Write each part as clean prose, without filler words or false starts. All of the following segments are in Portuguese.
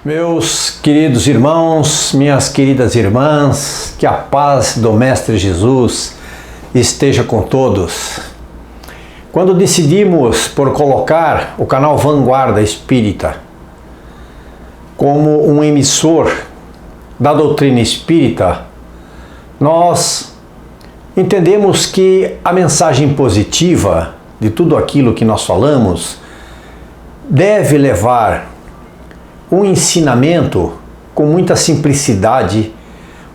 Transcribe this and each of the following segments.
Meus queridos irmãos, minhas queridas irmãs, que a paz do Mestre Jesus esteja com todos. Quando decidimos por colocar o canal Vanguarda Espírita como um emissor da doutrina espírita, nós entendemos que a mensagem positiva de tudo aquilo que nós falamos deve levar um ensinamento com muita simplicidade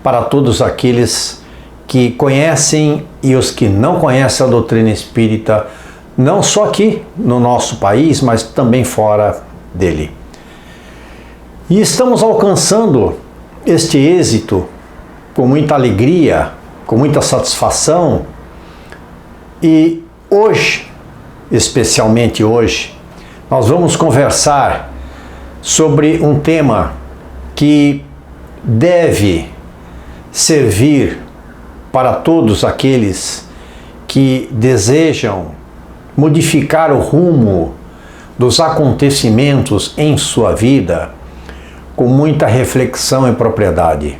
para todos aqueles que conhecem e os que não conhecem a doutrina espírita, não só aqui no nosso país, mas também fora dele. E estamos alcançando este êxito com muita alegria, com muita satisfação, e hoje, especialmente hoje, nós vamos conversar sobre um tema que deve servir para todos aqueles que desejam modificar o rumo dos acontecimentos em sua vida com muita reflexão e propriedade.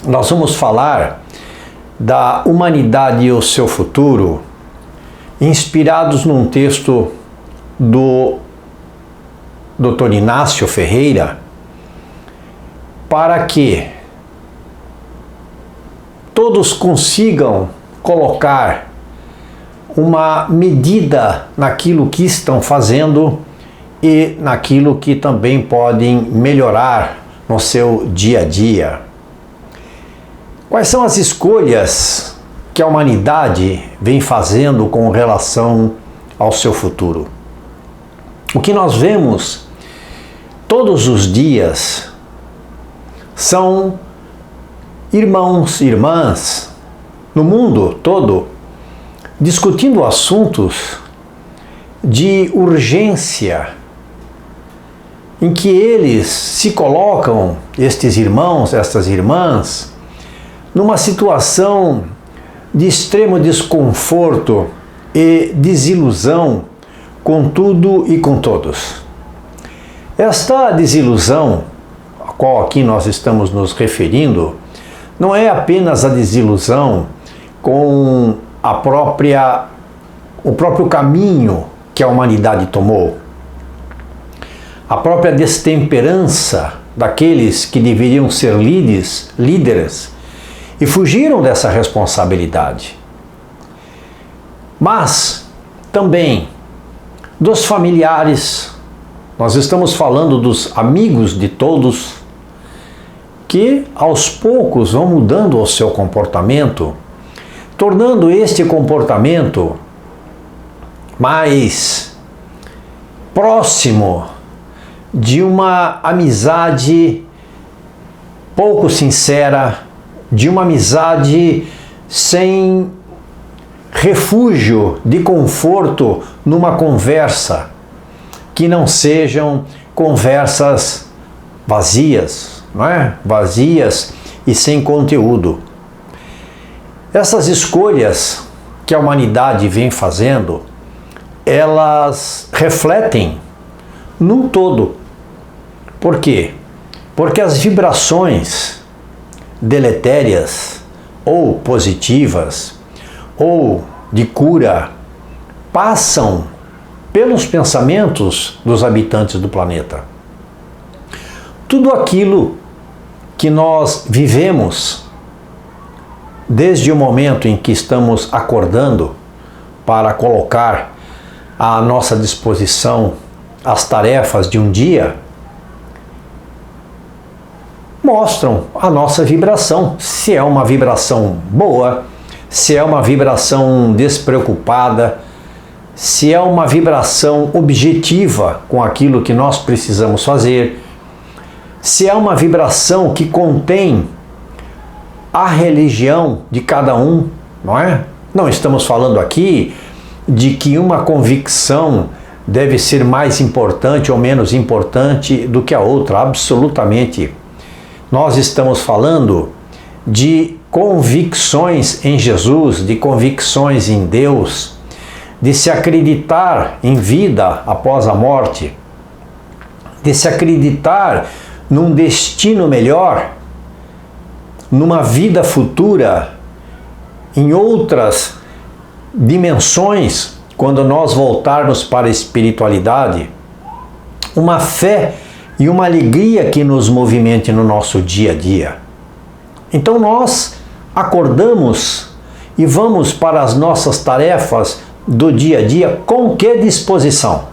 Nós vamos falar da humanidade e o seu futuro, inspirados num texto do Dr. Inácio Ferreira, para que todos consigam colocar uma medida naquilo que estão fazendo e naquilo que também podem melhorar no seu dia a dia. Quais são as escolhas que a humanidade vem fazendo com relação ao seu futuro? O que nós vemos todos os dias são irmãos e irmãs no mundo todo discutindo assuntos de urgência, em que eles se colocam, estes irmãos, estas irmãs, numa situação de extremo desconforto e desilusão com tudo e com todos. Esta desilusão, a qual aqui nós estamos nos referindo, não é apenas a desilusão com o próprio caminho que a humanidade tomou, a própria destemperança daqueles que deveriam ser líderes e fugiram dessa responsabilidade, mas também dos familiares. Nós estamos falando dos amigos de todos, que aos poucos vão mudando o seu comportamento, tornando este comportamento mais próximo de uma amizade pouco sincera, de uma amizade sem refúgio de conforto numa conversa, que não sejam conversas vazias, não é? Vazias e sem conteúdo. Essas escolhas que a humanidade vem fazendo, elas refletem num todo. Por quê? Porque as vibrações deletérias ou positivas ou de cura passam pelos pensamentos dos habitantes do planeta. Tudo aquilo que nós vivemos desde o momento em que estamos acordando para colocar à nossa disposição as tarefas de um dia, mostram a nossa vibração, se é uma vibração boa, se é uma vibração despreocupada, se é uma vibração objetiva com aquilo que nós precisamos fazer, se é uma vibração que contém a religião de cada um, não é? Não estamos falando aqui de que uma convicção deve ser mais importante ou menos importante do que a outra, absolutamente. Nós estamos falando de convicções em Jesus, de convicções em Deus, de se acreditar em vida após a morte, de se acreditar num destino melhor, numa vida futura, em outras dimensões, quando nós voltarmos para a espiritualidade, uma fé e uma alegria que nos movimente no nosso dia a dia. Então nós acordamos e vamos para as nossas tarefas do dia a dia com que disposição?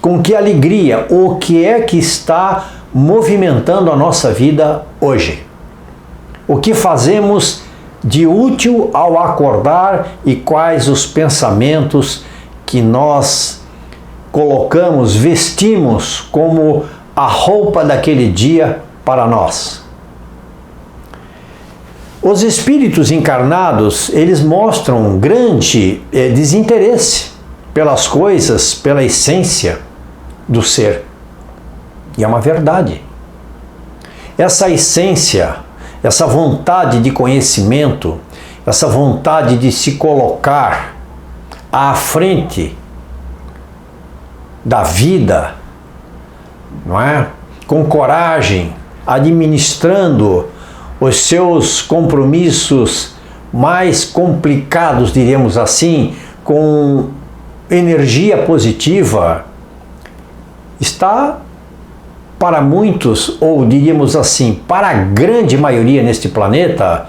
Com que alegria? O que é que está movimentando a nossa vida hoje? O que fazemos de útil ao acordar e quais os pensamentos que nós colocamos, vestimos como a roupa daquele dia para nós? Os espíritos encarnados, eles mostram um grande desinteresse pelas coisas, pela essência do ser. E é uma verdade. Essa essência, essa vontade de conhecimento, essa vontade de se colocar à frente da vida, não é? Com coragem, administrando os seus compromissos mais complicados, diríamos assim, com energia positiva, está para muitos, ou diríamos assim, para a grande maioria neste planeta,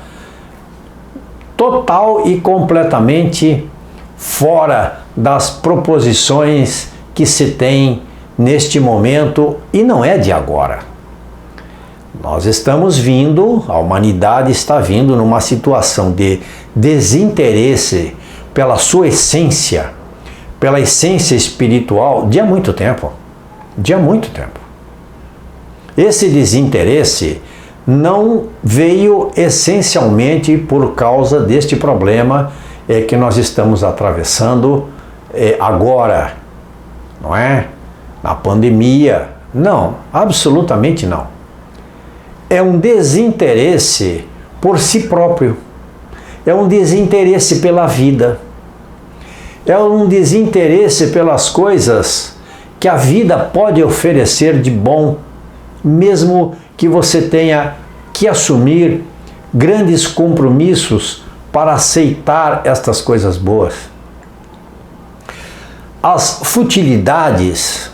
total e completamente fora das proposições que se tem neste momento, e não é de agora. Nós estamos vindo, a humanidade está vindo numa situação de desinteresse pela sua essência, pela essência espiritual, de há muito tempo. De há muito tempo. Esse desinteresse não veio essencialmente por causa deste problema que nós estamos atravessando agora, não é? Na pandemia. Não, absolutamente não. É um desinteresse por si próprio. É um desinteresse pela vida. É um desinteresse pelas coisas que a vida pode oferecer de bom, mesmo que você tenha que assumir grandes compromissos para aceitar estas coisas boas. As futilidades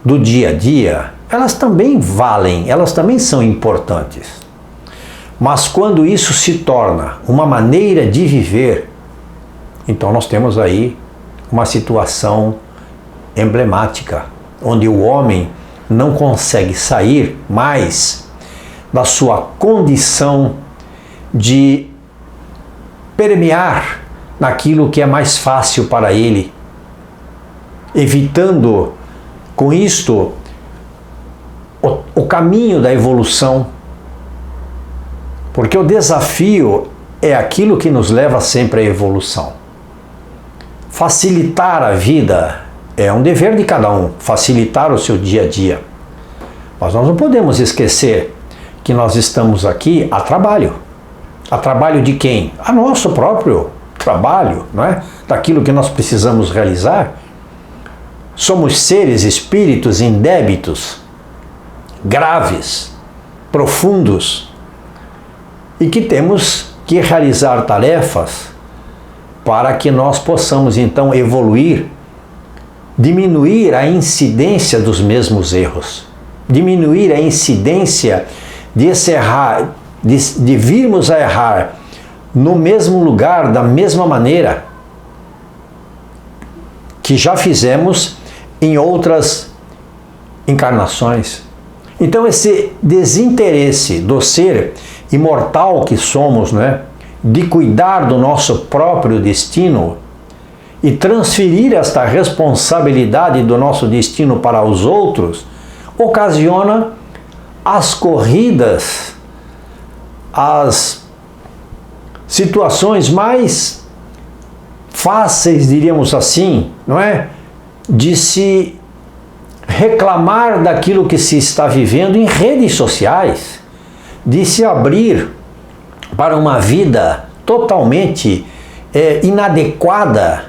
do dia a dia, elas também valem, elas também são importantes. Mas quando isso se torna uma maneira de viver, então nós temos aí uma situação emblemática, onde o homem não consegue sair mais da sua condição de permear naquilo que é mais fácil para ele, evitando com isto o caminho da evolução, porque o desafio é aquilo que nos leva sempre à evolução. Facilitar a vida é um dever de cada um, facilitar o seu dia a dia. Mas nós não podemos esquecer que nós estamos aqui a trabalho. A trabalho de quem? A nosso próprio trabalho, não é? Daquilo que nós precisamos realizar. Somos seres, espíritos em débitos graves, profundos, e que temos que realizar tarefas para que nós possamos então evoluir, diminuir a incidência dos mesmos erros, diminuir a incidência de se errar, de virmos a errar no mesmo lugar, da mesma maneira que já fizemos em outras encarnações. Então esse desinteresse do ser imortal que somos, né, de cuidar do nosso próprio destino e transferir esta responsabilidade do nosso destino para os outros, ocasiona as corridas, as situações mais fáceis, diríamos assim, não é? De se reclamar daquilo que se está vivendo em redes sociais, de se abrir para uma vida totalmente inadequada,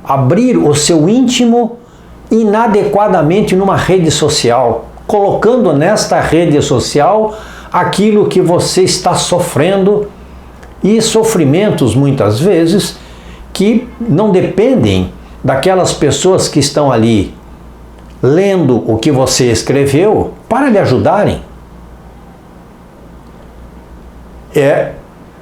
abrir o seu íntimo inadequadamente numa rede social, colocando nesta rede social aquilo que você está sofrendo, e sofrimentos muitas vezes que não dependem daquelas pessoas que estão ali lendo o que você escreveu para lhe ajudarem. É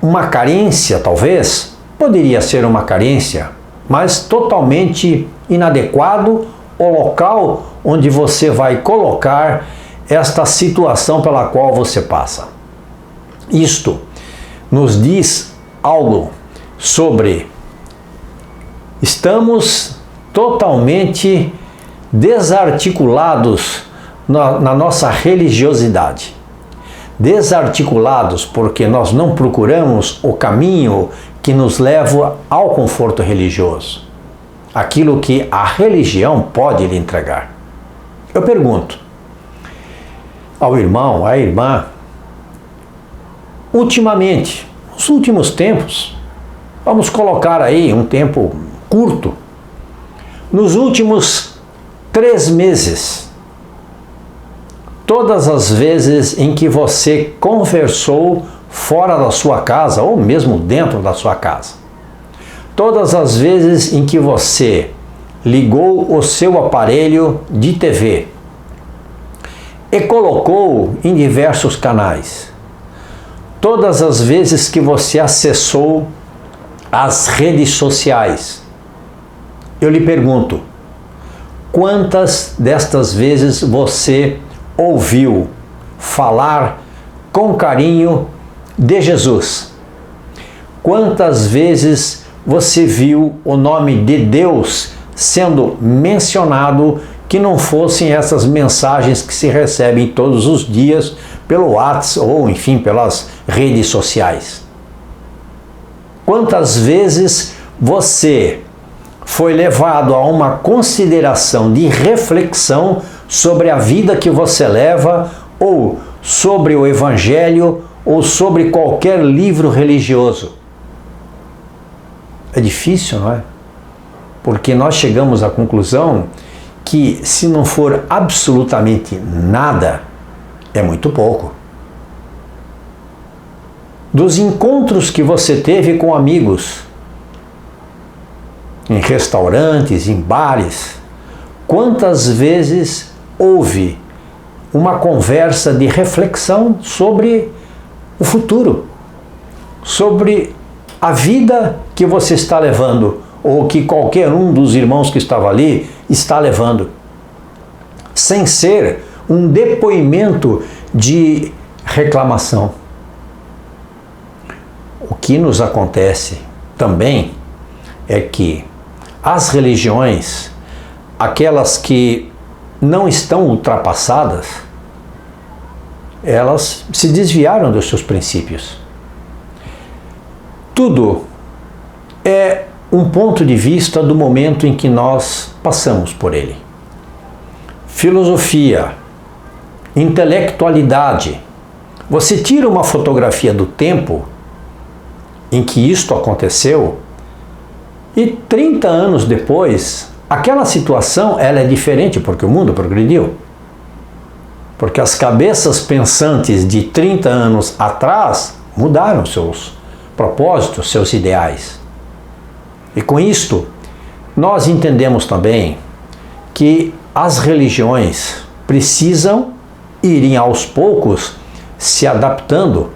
uma carência, talvez, poderia ser uma carência, mas totalmente inadequado o local onde você vai colocar esta situação pela qual você passa. Isto nos diz algo sobre estamos totalmente desarticulados na nossa religiosidade. Desarticulados porque nós não procuramos o caminho que nos leva ao conforto religioso. Aquilo que a religião pode lhe entregar. Eu pergunto ao irmão, à irmã, ultimamente, nos últimos tempos, vamos colocar aí um tempo curto, nos últimos 3 meses, todas as vezes em que você conversou fora da sua casa ou mesmo dentro da sua casa, todas as vezes em que você ligou o seu aparelho de TV e colocou em diversos canais, todas as vezes que você acessou as redes sociais, eu lhe pergunto, quantas destas vezes você ouviu falar com carinho de Jesus? Quantas vezes você viu o nome de Deus sendo mencionado que não fossem essas mensagens que se recebem todos os dias pelo WhatsApp ou, enfim, pelas redes sociais? Quantas vezes você foi levado a uma consideração de reflexão sobre a vida que você leva, ou sobre o Evangelho, ou sobre qualquer livro religioso? É difícil, não é? Porque nós chegamos à conclusão que se não for absolutamente nada, é muito pouco. Dos encontros que você teve com amigos, em restaurantes, em bares, quantas vezes houve uma conversa de reflexão sobre o futuro, sobre a vida que você está levando, ou que qualquer um dos irmãos que estava ali está levando, sem ser um depoimento de reclamação. O que nos acontece também é que as religiões, aquelas que não estão ultrapassadas, elas se desviaram dos seus princípios. Tudo é um ponto de vista do momento em que nós passamos por ele. Filosofia, intelectualidade. Você tira uma fotografia do tempo em que isto aconteceu e 30 anos depois, aquela situação ela é diferente porque o mundo progrediu. Porque as cabeças pensantes de 30 anos atrás mudaram seus propósitos, seus ideais. E com isto, nós entendemos também que as religiões precisam irem aos poucos se adaptando,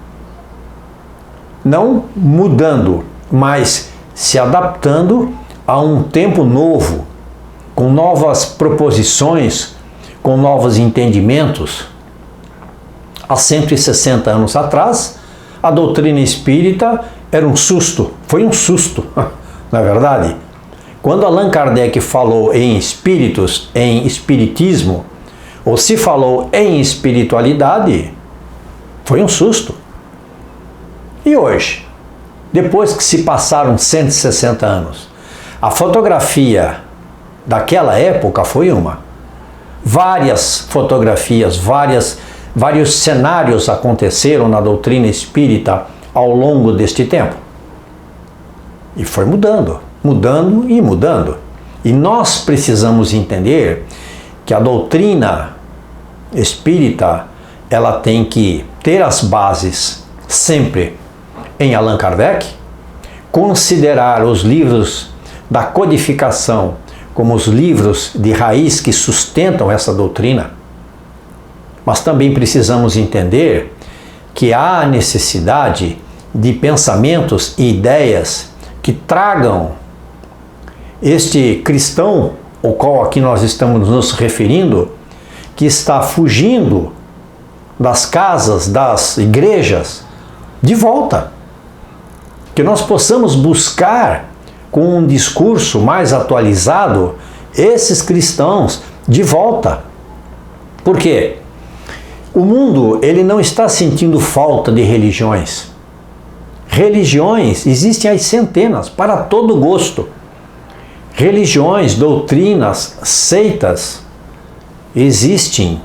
não mudando, mas se adaptando a um tempo novo, com novas proposições, com novos entendimentos. Há 160 anos atrás, a doutrina espírita era um susto, foi um susto, não é verdade? Quando Allan Kardec falou em espíritos, em espiritismo, ou se falou em espiritualidade, foi um susto. E hoje, depois que se passaram 160 anos, a fotografia daquela época foi uma. Várias fotografias, vários cenários aconteceram na doutrina espírita ao longo deste tempo. E foi mudando, mudando e mudando. E nós precisamos entender que a doutrina espírita, ela tem que ter as bases sempre em Allan Kardec, considerar os livros da codificação como os livros de raiz que sustentam essa doutrina, mas também precisamos entender que há necessidade de pensamentos e ideias que tragam este cristão, ao qual aqui nós estamos nos referindo, que está fugindo das casas, das igrejas, de volta. Que nós possamos buscar, com um discurso mais atualizado, esses cristãos de volta. Por quê? O mundo, ele não está sentindo falta de religiões. Religiões existem às centenas, para todo gosto. Religiões, doutrinas, seitas existem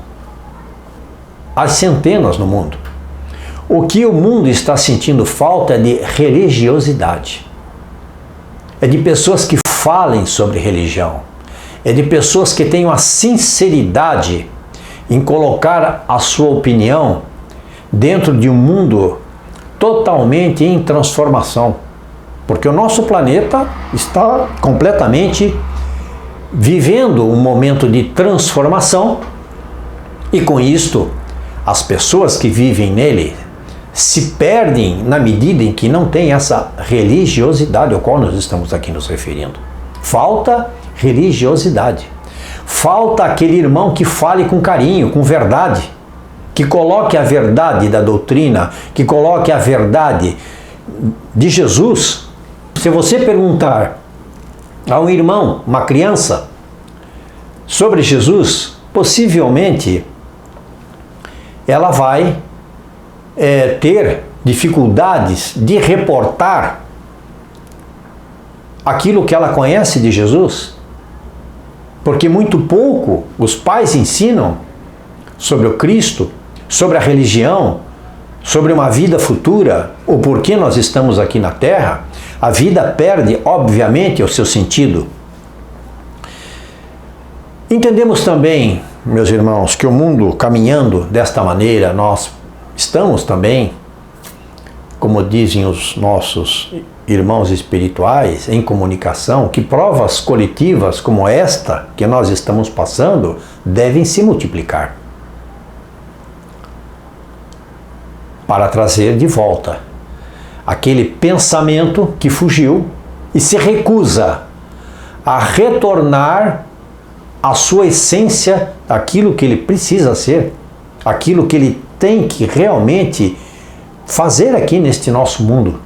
às centenas no mundo. O que o mundo está sentindo falta é de religiosidade. É de pessoas que falem sobre religião. É de pessoas que tenham a sinceridade em colocar a sua opinião dentro de um mundo totalmente em transformação. Porque o nosso planeta está completamente vivendo um momento de transformação e com isto as pessoas que vivem nele se perdem na medida em que não tem essa religiosidade ao qual nós estamos aqui nos referindo. Falta religiosidade. Falta aquele irmão que fale com carinho, com verdade, que coloque a verdade da doutrina, que coloque a verdade de Jesus. Se você perguntar a um irmão, uma criança, sobre Jesus, possivelmente ela vai ter dificuldades de reportar aquilo que ela conhece de Jesus, porque muito pouco os pais ensinam sobre o Cristo, sobre a religião, sobre uma vida futura, o porquê nós estamos aqui na Terra. A vida perde, obviamente, o seu sentido. Entendemos também, meus irmãos, que o mundo caminhando desta maneira, nós estamos também, como dizem os nossos irmãos espirituais, em comunicação, que provas coletivas como esta que nós estamos passando devem se multiplicar para trazer de volta aquele pensamento que fugiu e se recusa a retornar à sua essência, aquilo que ele precisa ser, aquilo que ele tem que realmente fazer aqui neste nosso mundo,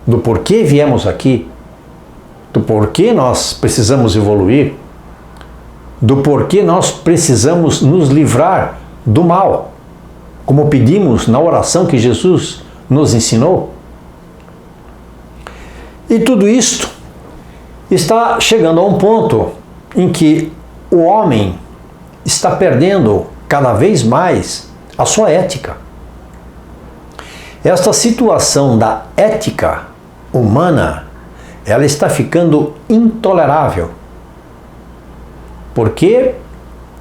do porquê viemos aqui, do porquê nós precisamos evoluir, do porquê nós precisamos nos livrar do mal, como pedimos na oração que Jesus nos ensinou. E tudo isto está chegando a um ponto em que o homem está perdendo cada vez mais a sua ética. Esta situação da ética humana, ela está ficando intolerável. Porque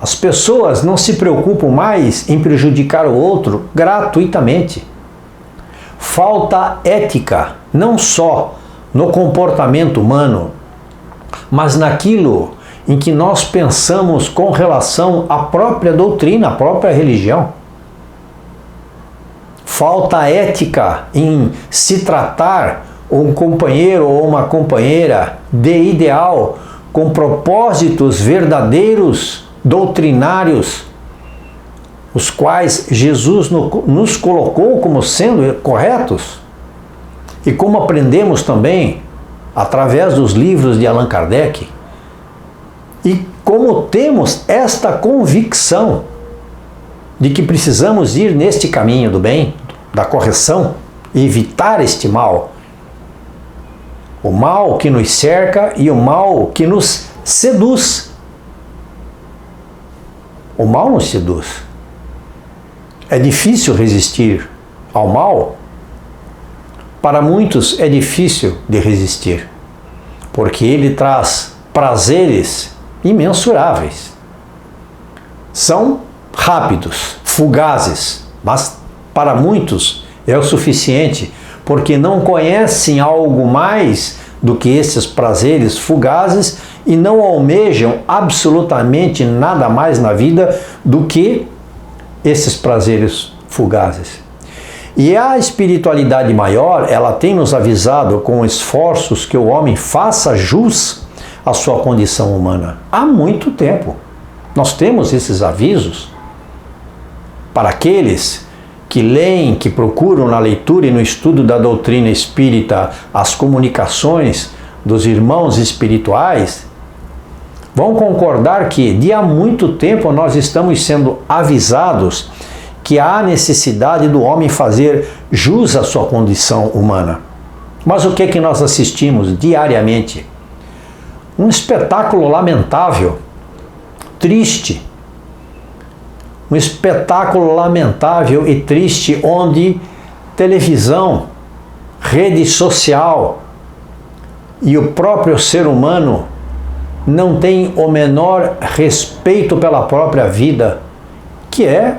as pessoas não se preocupam mais em prejudicar o outro gratuitamente. Falta ética, não só no comportamento humano, mas naquilo em que nós pensamos com relação à própria doutrina, à própria religião. Falta ética em se tratar um companheiro ou uma companheira de ideal, com propósitos verdadeiros, doutrinários, os quais Jesus nos colocou como sendo corretos, e como aprendemos também através dos livros de Allan Kardec, e como temos esta convicção de que precisamos ir neste caminho do bem, da correção, e evitar este mal. O mal que nos cerca e o mal que nos seduz. O mal nos seduz. É difícil resistir ao mal. Para muitos é difícil de resistir, porque ele traz prazeres imensuráveis. São rápidos, fugazes, mas para muitos é o suficiente, porque não conhecem algo mais do que esses prazeres fugazes e não almejam absolutamente nada mais na vida do que esses prazeres fugazes. E a espiritualidade maior, ela tem nos avisado com esforços que o homem faça jus à sua condição humana. Há muito tempo. Nós temos esses avisos para aqueles que leem, que procuram na leitura e no estudo da doutrina espírita as comunicações dos irmãos espirituais, vão concordar que de há muito tempo nós estamos sendo avisados que há necessidade do homem fazer jus à sua condição humana. Mas o que é que nós assistimos diariamente? Um espetáculo lamentável, triste, um espetáculo lamentável e triste onde televisão, rede social e o próprio ser humano não tem o menor respeito pela própria vida, que é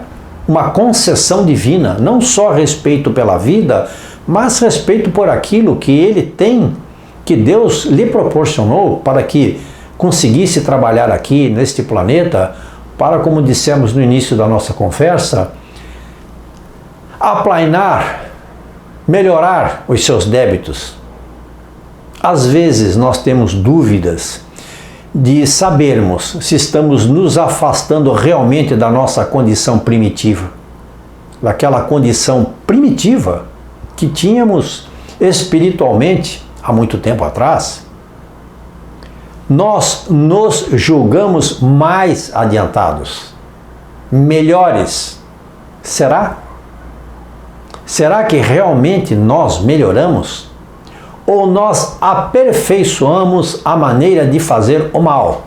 uma concessão divina, não só respeito pela vida, mas respeito por aquilo que ele tem, que Deus lhe proporcionou para que conseguisse trabalhar aqui neste planeta, para, como dissemos no início da nossa conversa, aplainar, melhorar os seus débitos. Às vezes nós temos dúvidas de sabermos se estamos nos afastando realmente da nossa condição primitiva, daquela condição primitiva que tínhamos espiritualmente há muito tempo atrás. Nós nos julgamos mais adiantados, melhores. Será? Será que realmente nós melhoramos? Ou nós aperfeiçoamos a maneira de fazer o mal?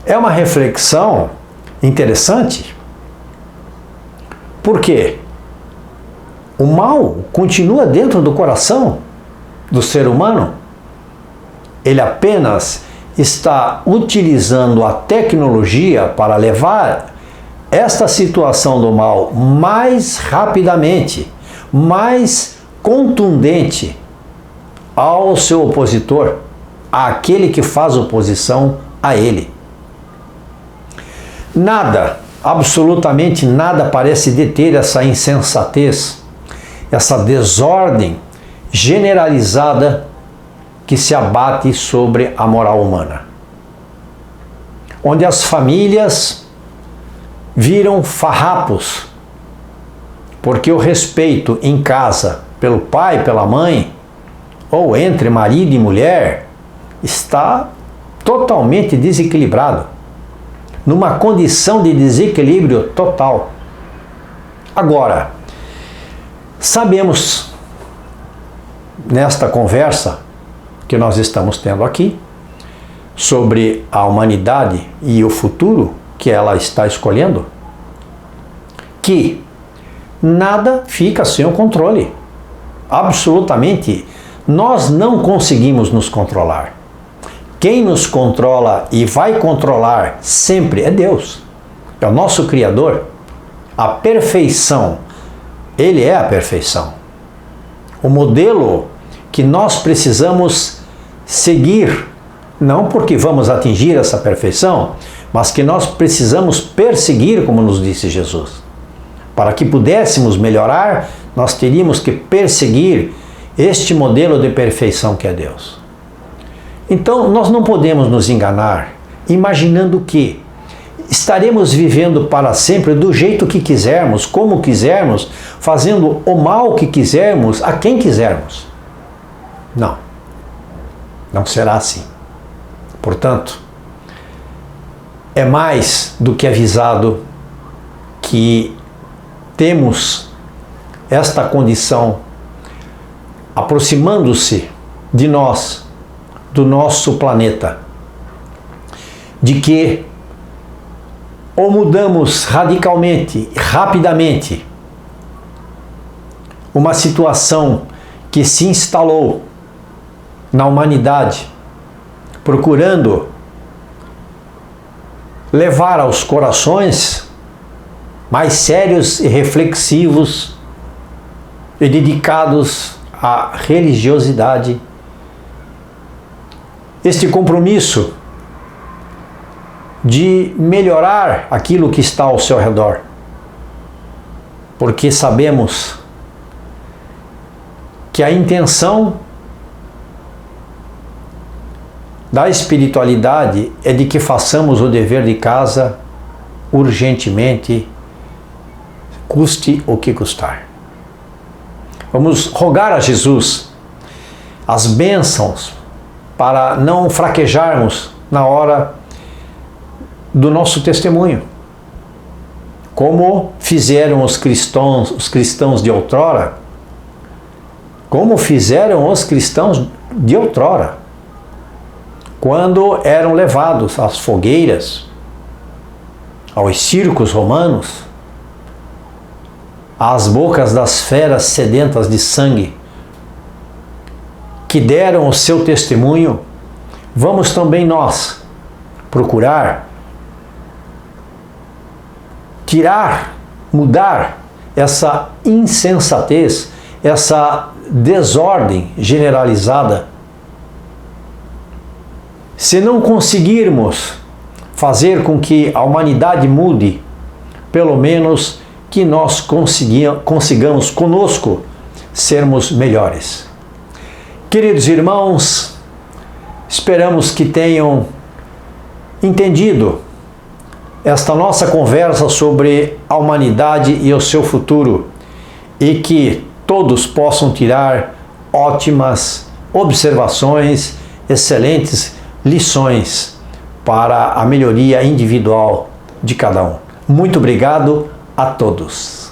É uma reflexão interessante. Por quê? O mal continua dentro do coração do ser humano. Ele apenas está utilizando a tecnologia para levar esta situação do mal mais rapidamente, mais contundente ao seu opositor, àquele que faz oposição a ele. Nada, absolutamente nada parece deter essa insensatez, essa desordem generalizada que se abate sobre a moral humana. Onde as famílias viram farrapos, porque o respeito em casa pelo pai, pela mãe, ou entre marido e mulher, está totalmente desequilibrado, numa condição de desequilíbrio total. Agora, sabemos, nesta conversa que nós estamos tendo aqui, sobre a humanidade e o futuro que ela está escolhendo, que nada fica sem o controle. Absolutamente, nós não conseguimos nos controlar. Quem nos controla e vai controlar sempre é Deus. É o nosso Criador. A perfeição, Ele é a perfeição. O modelo que nós precisamos seguir, não porque vamos atingir essa perfeição, mas que nós precisamos perseguir, como nos disse Jesus. Para que pudéssemos melhorar, nós teríamos que perseguir este modelo de perfeição que é Deus. Então, nós não podemos nos enganar imaginando que estaremos vivendo para sempre do jeito que quisermos, como quisermos, fazendo o mal que quisermos, a quem quisermos. Não. Não será assim. Portanto, é mais do que avisado que temos esta condição aproximando-se de nós, do nosso planeta, de que ou mudamos radicalmente, rapidamente, uma situação que se instalou na humanidade procurando levar aos corações mais sérios e reflexivos e dedicados à religiosidade este compromisso de melhorar aquilo que está ao seu redor, porque sabemos que a intenção da espiritualidade é de que façamos o dever de casa urgentemente, custe o que custar. Vamos rogar a Jesus as bênçãos para não fraquejarmos na hora do nosso testemunho, como fizeram os cristãos de outrora, quando eram levados às fogueiras, aos circos romanos, às bocas das feras sedentas de sangue, que deram o seu testemunho. Vamos também nós procurar mudar essa insensatez, essa desordem generalizada. Se não conseguirmos fazer com que a humanidade mude, pelo menos que nós consigamos conosco sermos melhores. Queridos irmãos, esperamos que tenham entendido esta nossa conversa sobre a humanidade e o seu futuro e que todos possam tirar ótimas observações, excelentes lições para a melhoria individual de cada um. Muito obrigado a todos.